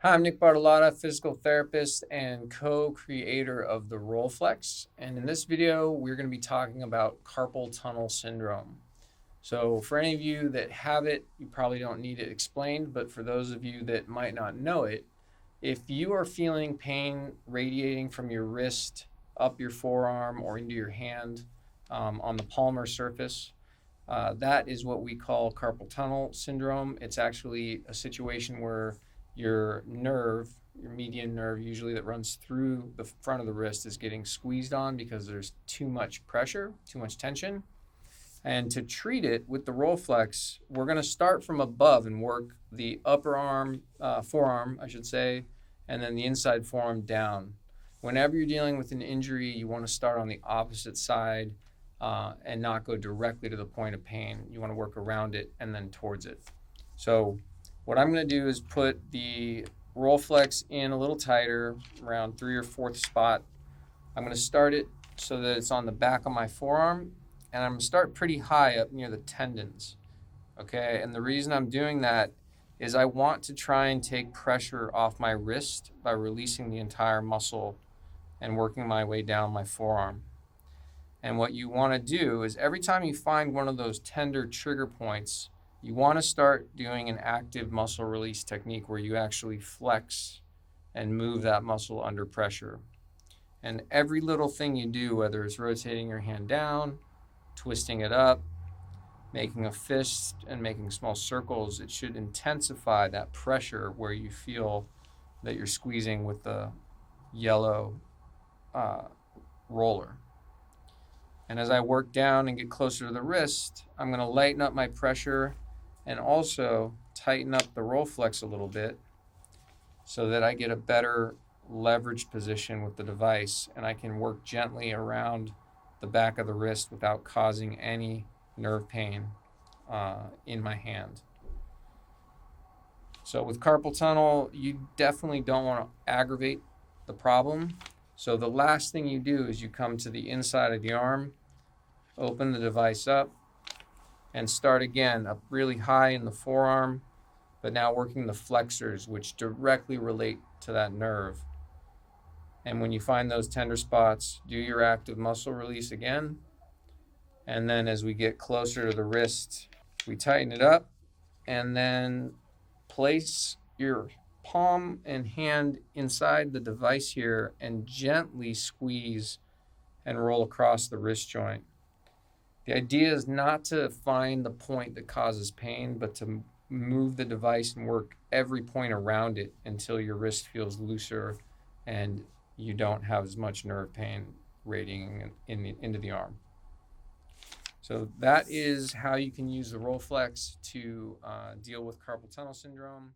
Hi, I'm Nic Bartolotta, physical therapist and co-creator of the Rolflex. And in this video, we're going to be talking about carpal tunnel syndrome. So for any of you that have it, you probably don't need it explained, but for those of you that might not know it, if you are feeling pain radiating from your wrist up your forearm or into your hand on the palmar surface, that is what we call carpal tunnel syndrome. It's actually a situation where your nerve, your median nerve usually that runs through the front of the wrist, is getting squeezed on because there's too much pressure, too much tension. And to treat it with the Rolflex, we're going to start from above and work the upper arm, forearm, I should say, and then the inside forearm down. Whenever you're dealing with an injury, you want to start on the opposite side and not go directly to the point of pain. You want to work around it and then towards it. So what I'm going to do is put the Rolflex in a little tighter, around 3 or 4th spot. I'm going to start it so that it's on the back of my forearm, and I'm going to start pretty high up near the tendons. Okay, and the reason I'm doing that is I want to try and take pressure off my wrist by releasing the entire muscle and working my way down my forearm. And what you want to do is every time you find one of those tender trigger points, you want to start doing an active muscle release technique where you actually flex and move that muscle under pressure. And every little thing you do, whether it's rotating your hand down, twisting it up, making a fist, and making small circles, it should intensify that pressure where you feel that you're squeezing with the yellow roller. And as I work down and get closer to the wrist, I'm going to lighten up my pressure and also tighten up the Rolflex a little bit so that I get a better leverage position with the device and I can work gently around the back of the wrist without causing any nerve pain in my hand. So with carpal tunnel, you definitely don't want to aggravate the problem. So the last thing you do is you come to the inside of the arm, open the device up, and start again up really high in the forearm, but now working the flexors, which directly relate to that nerve. And when you find those tender spots, do your active muscle release again. And then as we get closer to the wrist, we tighten it up and then place your palm and hand inside the device here and gently squeeze and roll across the wrist joint. The idea is not to find the point that causes pain, but to move the device and work every point around it until your wrist feels looser and you don't have as much nerve pain radiating into the arm. So that is how you can use the Rolflex to deal with carpal tunnel syndrome.